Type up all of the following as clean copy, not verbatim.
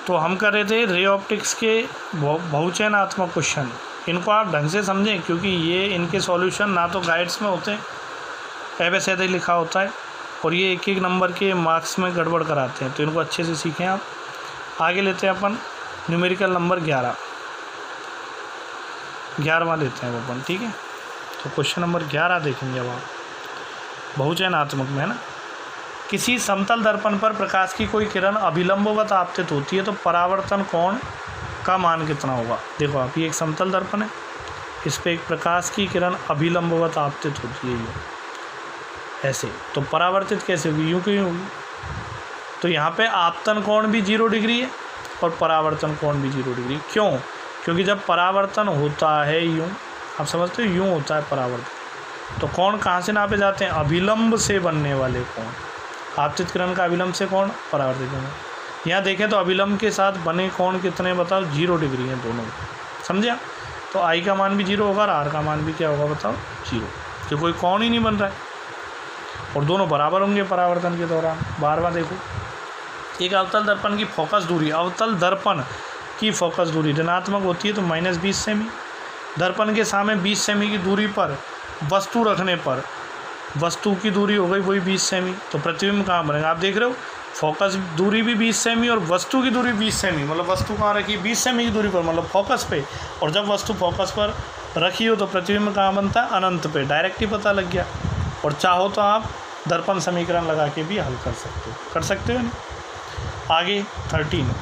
तो हम कर रहे थे रे ऑप्टिक्स के बहुचयनात्मक क्वेश्चन। इनको आप ढंग से समझें, क्योंकि ये इनके सॉल्यूशन ना तो गाइड्स में होते हैं, ऐसे ही लिखा होता है, और ये एक एक नंबर के मार्क्स में गड़बड़ कराते हैं। तो इनको अच्छे से सीखें आप। आगे लेते हैं अपन न्यूमेरिकल नंबर 11वां लेते हैं अपन, ठीक है। तो क्वेश्चन नंबर 11 देखेंगे अब आप, बहुचयनात्मक में, है ना। किसी समतल दर्पण पर प्रकाश की कोई किरण अभिलंबवत आपतित होती है तो परावर्तन कोण का मान कितना होगा। देखो आप, ये एक समतल दर्पण है, इस पर एक प्रकाश की किरण अभिलंबवत आपतित होती है, ये ऐसे, तो परावर्तित कैसे होगी, यूँ क्यों होगी। तो यहाँ पे आपतन कोण भी 0 डिग्री है और परावर्तन कोण भी 0 डिग्री। क्यों? क्योंकि जब परावर्तन होता है यूँ, आप समझते हो, यूँ होता है परावर्तन, तो कोण कहाँ से नापे जाते हैं, अभिलंब से बनने वाले कोण। आपतित किरण का अभिलंब से कोण, परावर्तित कोण। यहाँ देखें तो अभिलंब के साथ बने कोण कितने, बताओ, 0 डिग्री हैं दोनों, समझे। तो आई का मान भी 0 होगा और आर का मान भी क्या होगा, बताओ, 0, क्योंकि कोई कोण ही नहीं बन रहा है और दोनों बराबर होंगे परावर्तन के दौरान। 12वां देखो, एक अवतल दर्पण की फोकस दूरी, अवतल दर्पण की फोकस दूरी ऋणात्मक होती है तो -20 सेमी। दर्पण के सामने 20 सेमी की दूरी पर वस्तु रखने पर वस्तु की दूरी हो गई वही 20 सेमी, तो प्रतिबिंब कहाँ बनेगा, आप देख रहे हो, फोकस दूरी भी 20 सेमी और वस्तु की दूरी 20 सेमी, मतलब वस्तु कहाँ रखी, 20 सेमी की दूरी पर, मतलब फोकस पे, और जब वस्तु फोकस पर रखी हो तो प्रतिबिंब कहाँ बनता है, अनंत पे, डायरेक्ट ही पता लग गया। और चाहो तो आप दर्पण समीकरण लगा के भी हल कर सकते हो नहीं। आगे 13,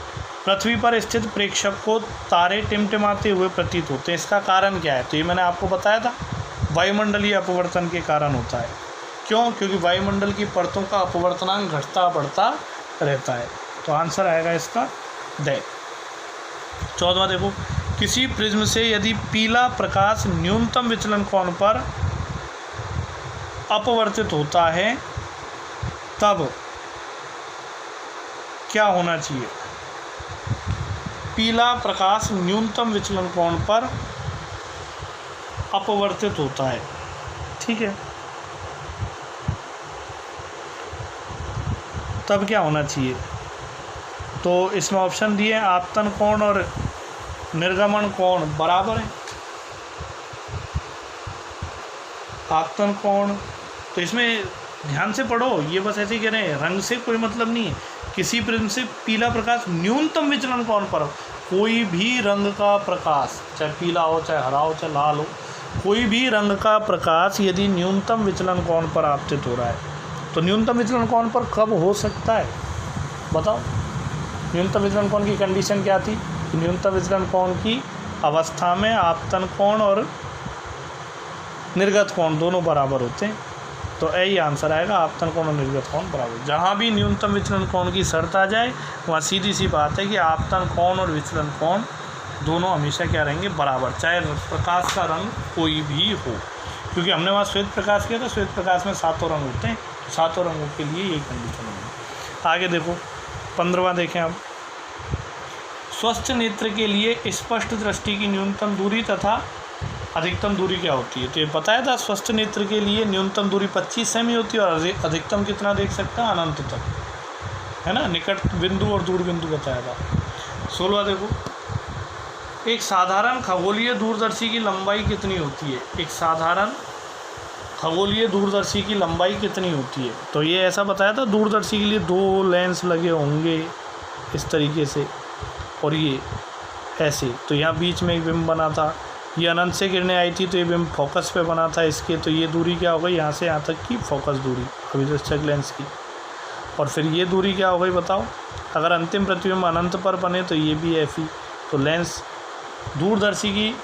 पृथ्वी पर स्थित प्रेक्षक को तारे टिमटिमाते हुए प्रतीत होते हैं, इसका कारण क्या है। तो ये मैंने आपको बताया था, वायुमंडलीय अपवर्तन के कारण होता है। क्यों? क्योंकि वायुमंडल की परतों का अपवर्तनांक घटता बढ़ता रहता है। तो आंसर आएगा इसका ड। 14वां देखो, किसी प्रिज्म से यदि पीला प्रकाश न्यूनतम विचलन कोण पर अपवर्तित होता है तब क्या होना चाहिए। पीला प्रकाश न्यूनतम विचलन कोण पर अपवर्तित होता है, ठीक है, तब क्या होना चाहिए। तो इसमें ऑप्शन दिए, आपतन कोण और निर्गमन कोण बराबर है। आपतन कोण, तो इसमें ध्यान से पढ़ो, ये बस ऐसे ही कह रहे हैं, रंग से कोई मतलब नहीं है। किसी प्रिज्म से पीला प्रकाश न्यूनतम विचलन कोण पर, कोई भी रंग का प्रकाश, चाहे पीला हो, चाहे हरा हो, चाहे लाल हो, कोई भी रंग का प्रकाश यदि न्यूनतम विचलन कोण पर आपतित हो रहा है, तो न्यूनतम विचलन कोण पर कब हो सकता है, बताओ। न्यूनतम विचलन कोण की कंडीशन क्या थी, न्यूनतम विचलन कोण की अवस्था में आपतन कोण और निर्गत कोण दोनों बराबर होते हैं। तो यही आंसर आएगा, आपतन कोण और निर्गत कोण बराबर। जहाँ भी न्यूनतम विचलन कोण की शर्त आ जाए वहाँ सीधी सी बात है कि आपतन कोण और विचलन कोण दोनों हमेशा क्या रहेंगे, बराबर, चाहे प्रकाश का रंग कोई भी हो। क्योंकि हमने वहाँ श्वेत प्रकाश किया था, श्वेत प्रकाश में 7 रंग होते हैं, 7 रंगों के लिए यही कंडीशन है। आगे देखो 15वां देखें आप, स्वस्थ नेत्र के लिए स्पष्ट दृष्टि की न्यूनतम दूरी तथा अधिकतम दूरी क्या होती है। तो ये बताया था, स्वस्थ नेत्र के लिए न्यूनतम दूरी 25 सेमी होती है और अधिकतम कितना देख सकता है, अनंत तक, है ना, निकट बिंदु और दूर बिंदु बताया था। 16वां देखो, एक साधारण खगोलीय दूरदर्शी की लंबाई कितनी होती है। एक साधारण खगोलीय दूरदर्शी की लंबाई कितनी होती है। तो ये ऐसा बताया था, दूरदर्शी के लिए 2 लेंस लगे होंगे इस तरीके से, और ये ऐसे, तो यहाँ बीच में एक बिंब बना था, ये अनंत से किरणें आई थी तो ये बिंब फोकस पे बना था इसके, तो ये दूरी क्या हो गई, यहाँ से यहाँ तक की फोकस दूरी अभिदृष्टक लेंस की। और फिर ये दूरी क्या हो गई, बताओ। अगर अंतिम प्रतिबिंब अनंत पर बने तो ये भी FE, तो लेंस दूरदर्शी की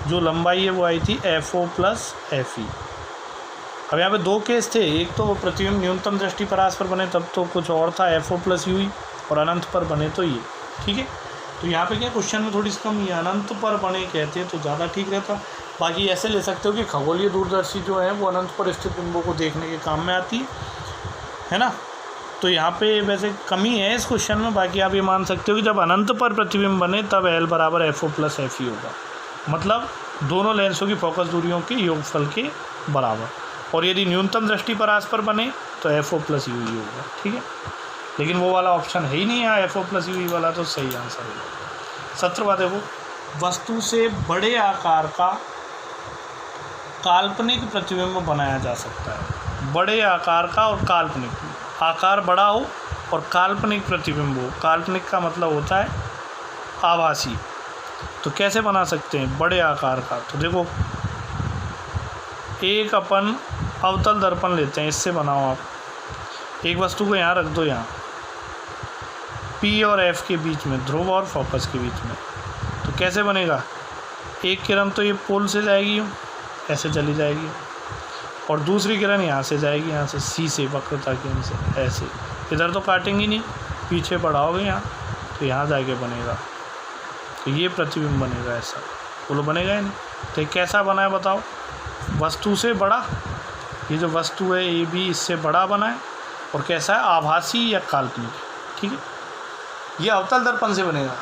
जो लंबाई है वो आई थी FO + FE। अब यहाँ पे 2 केस थे, एक तो प्रतिबिंब न्यूनतम दृष्टि परास पर बने तब तो कुछ और था, FO + UE, और अनंत पर बने तो ये, ठीक है। तो यहाँ पे क्या क्वेश्चन में थोड़ी सी कम, ये अनंत पर बने कहते हैं तो ज़्यादा ठीक रहता। बाकी ऐसे ले सकते हो कि खगोलीय दूरदर्शी जो है वो अनंत पर स्थित बिंबों को देखने के काम में आती है ना। तो यहाँ पे वैसे कमी है इस क्वेश्चन में, बाकी आप ये मान सकते हो कि जब अनंत पर प्रतिबिंब बने तब L = FO + FE होगा, मतलब दोनों लेंसों की फोकस दूरियों के योगफल के बराबर। और यदि न्यूनतम दृष्टि परास पर बने तो FO + UE होगा, ठीक है। लेकिन वो वाला ऑप्शन है ही नहीं है FO + UE वाला, तो सही आंसर है 17वां। देखो, वस्तु से बड़े आकार का काल्पनिक प्रतिबिंब बनाया जा सकता है। बड़े आकार का और काल्पनिक, आकार बड़ा हो और काल्पनिक प्रतिबिंब हो। काल्पनिक का मतलब होता है आभासी। तो कैसे बना सकते हैं बड़े आकार का? तो देखो, एक अपन अवतल दर्पण लेते हैं, इससे बनाओ आप। एक वस्तु को यहाँ रख दो, यहाँ P और F के बीच में, ध्रुव और फोकस के बीच में। तो कैसे बनेगा? एक किरण तो ये पोल से जाएगी, ऐसे चली जाएगी, और दूसरी किरण यहाँ से जाएगी, यहाँ से C से, वक्रता के से ऐसे। इधर तो काटेंगी नहीं, पीछे बढ़ाओगे यहाँ, तो यहाँ जाके बनेगा। तो ये प्रतिबिंब बनेगा ऐसा। बोलो बनेगा ही नहीं। तो ये कैसा बना है बताओ? वस्तु से बड़ा, ये जो वस्तु है AB इससे बड़ा बना है, और कैसा है? आभासी या काल्पनिक। ठीक है, ये अवतल दर्पण से बनेगा।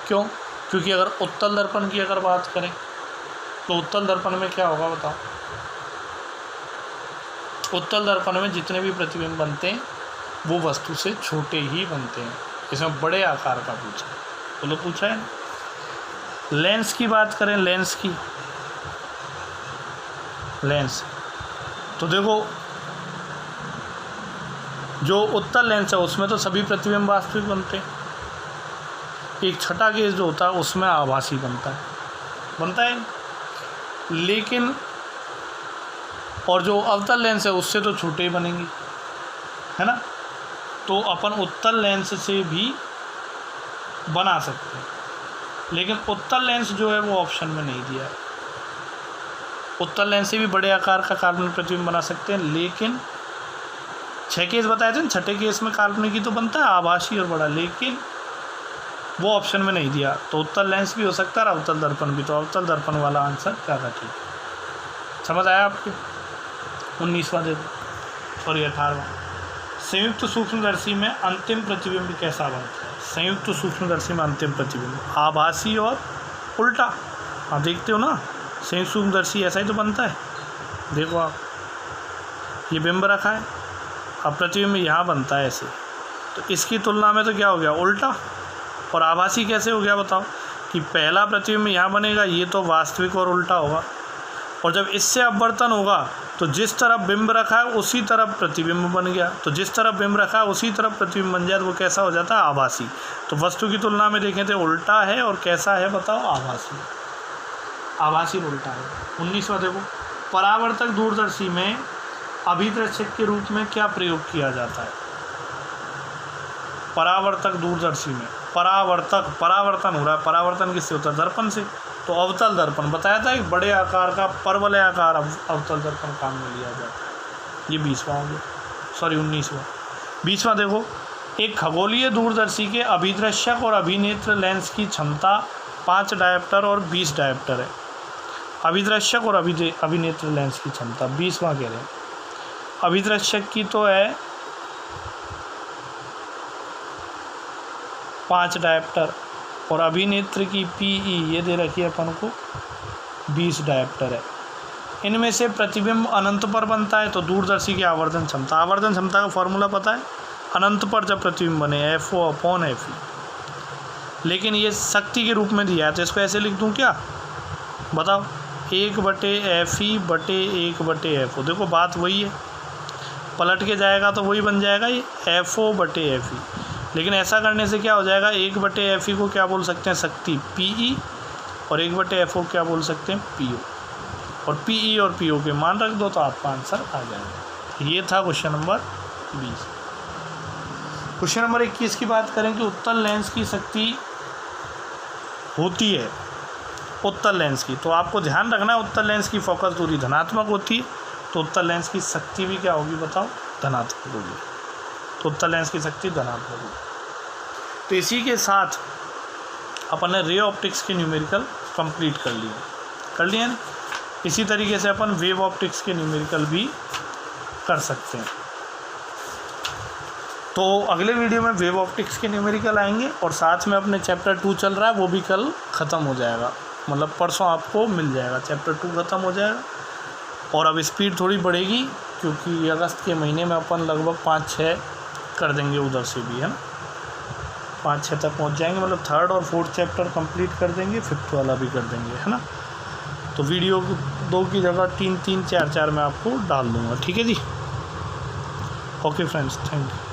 क्यों? क्योंकि अगर उत्तल दर्पण की अगर बात करें तो उत्तल दर्पण में क्या होगा बताओ? उत्तल दर्पण में जितने भी प्रतिबिंब बनते हैं वो वस्तु से छोटे ही बनते हैं। इसमें बड़े आकार का पूछा, बोलो पूछा है। लेंस की बात करें, लेंस की, लेंस तो देखो, जो उत्तल लेंस है उसमें तो सभी प्रतिबिंब वास्तविक बनते हैं। एक छठा केस जो होता है उसमें आभासी बनता है। लेकिन और जो अवतल लेंस है उससे तो छोटे ही बनेंगे, है ना। तो अपन उत्तल लेंस से भी बना सकते हैं, लेकिन उत्तल लेंस जो है वो ऑप्शन में नहीं दिया है। उत्तल लेंस से भी बड़े आकार का काल्पनिक प्रतिबिंब बना सकते हैं, लेकिन 6 केस बताए थे, छठे केस में काल्पनिक ही तो बनता है, आभासी और बड़ा, लेकिन वो ऑप्शन में नहीं दिया। तो उत्तल लेंस भी हो सकता है और अवतल दर्पण भी। तो अवतल दर्पण वाला आंसर क्या था? ठीक, समझ आया आपके? 19वां देखो, सॉरी 18वां। संयुक्त सूक्ष्मदर्शी में अंतिम प्रतिबिंब कैसा बनता है? संयुक्त सूक्ष्मदर्शी में अंतिम प्रतिबिंब आभासी और उल्टा। आप देखते हो ना, संयुक्त सूक्ष्मदर्शी ऐसा ही तो बनता है। देखो आप, ये बिंब रखा है, अब प्रतिबिंब यहाँ बनता है ऐसे, तो इसकी तुलना में तो क्या हो गया? उल्टा। और आभासी कैसे हो गया बताओ? कि पहला प्रतिबिंब यहाँ बनेगा, ये तो वास्तविक और उल्टा होगा, और जब इससे अपवर्तन होगा तो जिस तरफ बिंब रखा है उसी तरफ प्रतिबिंब बन गया। तो जिस तरफ बिंब रखा है उसी तरफ प्रतिबिंब बन जाए तो वो कैसा हो जाता है? आभासी। तो वस्तु की तुलना में देखें तो उल्टा है, और कैसा है बताओ? आभासी। आभासी उल्टा है। 19वां देखो, परावर्तक दूरदर्शी में अभिदर्शक के रूप में क्या प्रयोग किया जाता है? परावर्तक दूरदर्शी में परावर्तन हो रहा है। परावर्तन किससे होता है? दर्पण से। तो अवतल दर्पण बताया था, एक बड़े आकार का परवलय आकार अवतल दर्पण काम में लिया जाता है। ये 20वां हो गया, सॉरी 19वां। 20वां देखो, एक खगोलीय दूरदर्शी के अभिदर्शक और अभिनेत्र लेंस की क्षमता 5 डायप्टर और 20 डायप्टर है। अभिदर्शक और अभिनेत्र लेंस की क्षमता 20वां कह रहे हैं। अभिदर्शक की तो है 5 डायप्टर, और अभिनेत्र की PE ये दे रखी है अपन को 20 डायप्टर है। इनमें से प्रतिबिंब अनंत पर बनता है तो दूरदर्शी की आवर्धन क्षमता का फॉर्मूला पता है? अनंत पर जब प्रतिबिंब बने FO/FE। लेकिन ये शक्ति के रूप में दिया है, तो इसको ऐसे लिख दूँ क्या बताओ? 1/FE/1/FO। देखो बात वही है, पलट के जाएगा तो वही बन जाएगा, ये FO/FE। लेकिन ऐसा करने से क्या हो जाएगा? 1/FE को क्या बोल सकते हैं? शक्ति PE, और 1/FO क्या बोल सकते हैं? PO। और PE और PO के मान रख दो तो आपका आंसर आ जाएगा। ये था क्वेश्चन नंबर 20। क्वेश्चन नंबर 21 की बात करें कि उत्तल लेंस की शक्ति होती है, उत्तल लेंस की, तो आपको ध्यान रखना है उत्तल लेंस की फोकस दूरी धनात्मक होती है, तो उत्तल लेंस की शक्ति भी क्या होगी बताओ? धनात्मक होगी। तो उत्तल लेंस की शक्ति धनात्मक होगी। तो इसी के साथ अपन ने रे ऑप्टिक्स के न्यूमेरिकल कंप्लीट कर लिए ना। इसी तरीके से अपन वेव ऑप्टिक्स के न्यूमेरिकल भी कर सकते हैं। तो अगले वीडियो में वेव ऑप्टिक्स के न्यूमेरिकल आएंगे, और साथ में अपने चैप्टर 2 चल रहा है, वो भी कल ख़त्म हो जाएगा, मतलब परसों आपको मिल जाएगा, चैप्टर 2 ख़त्म हो जाएगा। और अब स्पीड थोड़ी बढ़ेगी, क्योंकि अगस्त के महीने में अपन लगभग 5-6 कर देंगे उधर से भी, है ना। 5-6 तक पहुंच जाएंगे, मतलब 3rd और 4th चैप्टर कंप्लीट कर देंगे, 5th वाला भी कर देंगे, है ना। तो वीडियो 2 की जगह 3-3, 4-4 मैं आपको डाल दूँगा, ठीक है जी। Okay friends, thank you.